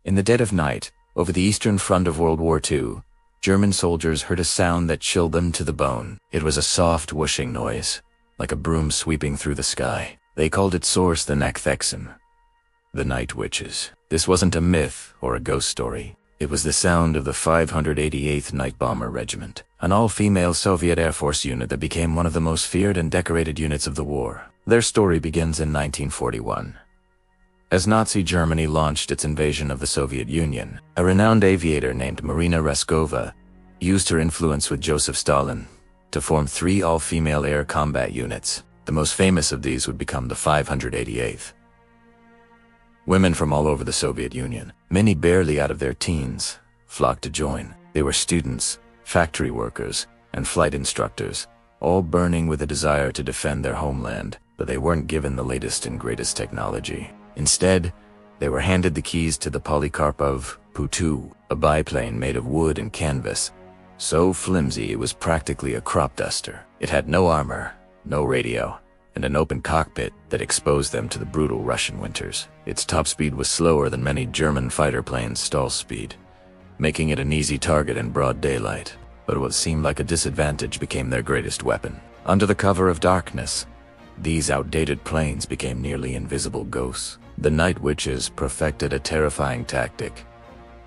In the dead of night, over the eastern front of World War II, German soldiers heard a sound that chilled them to the bone. It was a soft whooshing noise, like a broom sweeping through the sky. They called its source the Nachthexen, the Night Witches. This wasn't a myth or a ghost story. It was the sound of the 588th Night Bomber Regiment, an all-female Soviet Air Force unit that became one of the most feared and decorated units of the war. Their story begins in 1941. As Nazi Germany launched its invasion of the Soviet Union, a renowned aviator named Marina Reskova used her influence with Joseph Stalin to form 3 all-female air combat units. The most famous of these would become the 588th. Women from all over the Soviet Union, many barely out of their teens, flocked to join. They were students, factory workers, and flight instructors, all burning with a desire to defend their homeland, but they weren't given the latest and greatest technology. Instead, they were handed the keys to the Polikarpov Pu-2, a biplane made of wood and canvas, so flimsy it was practically a crop duster. It had no armor, no radio, and an open cockpit that exposed them to the brutal Russian winters. Its top speed was slower than many German fighter planes' stall speed, making it an easy target in broad daylight. But what seemed like a disadvantage became their greatest weapon. Under the cover of darkness, these outdated planes became nearly invisible ghosts. The Night Witches perfected a terrifying tactic.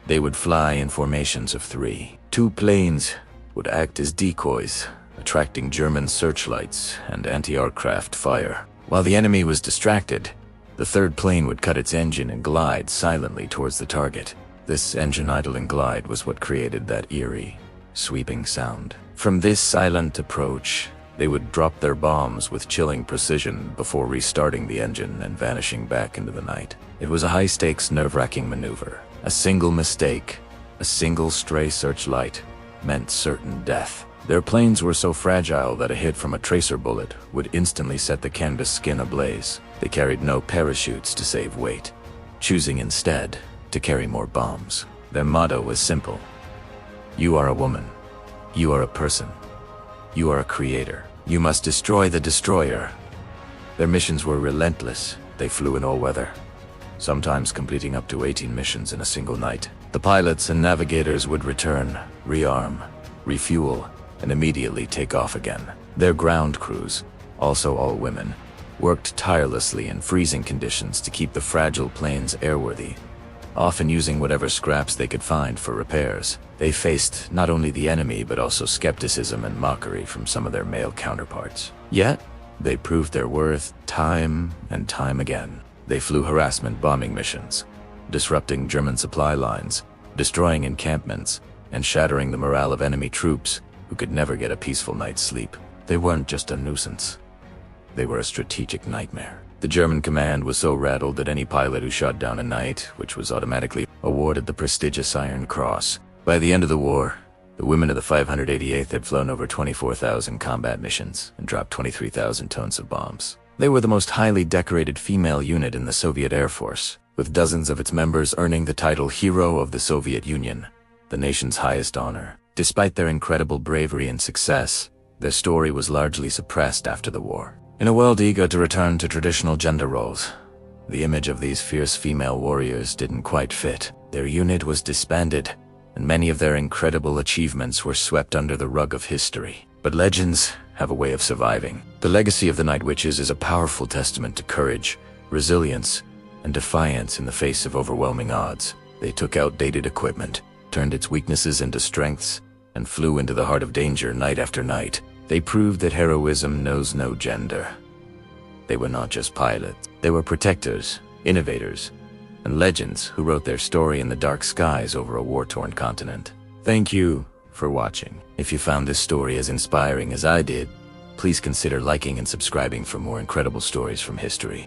They would fly in formations of 3. 2 planes would act as decoys, attracting German searchlights and anti-aircraft fire. While the enemy was distracted, the 3rd plane would cut its engine and glide silently towards the target. This engine idling glide was what created that eerie, sweeping sound. From this silent approach, they would drop their bombs with chilling precision before restarting the engine and vanishing back into the night. It was a high-stakes, nerve-wracking maneuver. A single mistake, a single stray searchlight, meant certain death. Their planes were so fragile that a hit from a tracer bullet would instantly set the canvas skin ablaze. They carried no parachutes to save weight, choosing instead to carry more bombs. Their motto was simple: you are a woman, you are a person, you are a creator. You must destroy the destroyer. Their missions were relentless. They flew in all weather, sometimes completing up to 18 missions in a single night. The pilots and navigators would return, rearm, refuel, and immediately take off again. Their ground crews, also all women, worked tirelessly in freezing conditions to keep the fragile planes airworthy, often using whatever scraps they could find for repairs. They faced not only the enemy but also skepticism and mockery from some of their male counterparts. Yet, they proved their worth time and time again. They flew harassment bombing missions, disrupting German supply lines, destroying encampments, and shattering the morale of enemy troops who could never get a peaceful night's sleep. They weren't just a nuisance. They were a strategic nightmare. The German command was so rattled that any pilot who shot down a Night, which was automatically awarded the prestigious Iron Cross. By the end of the war, the women of the 588th had flown over 24,000 combat missions and dropped 23,000 tons of bombs. They were the most highly decorated female unit in the Soviet Air Force, with dozens of its members earning the title Hero of the Soviet Union, the nation's highest honor. Despite their incredible bravery and success, their story was largely suppressed after the war. In a world eager to return to traditional gender roles, the image of these fierce female warriors didn't quite fit. Their unit was disbanded, and many of their incredible achievements were swept under the rug of history. But legends have a way of surviving. The legacy of the Night Witches is a powerful testament to courage, resilience, and defiance in the face of overwhelming odds. They took outdated equipment, turned its weaknesses into strengths, and flew into the heart of danger night after night. They proved that heroism knows no gender. They were not just pilots. They were protectors, innovators, and legends who wrote their story in the dark skies over a war-torn continent. Thank you for watching. If you found this story as inspiring as I did, please consider liking and subscribing for more incredible stories from history.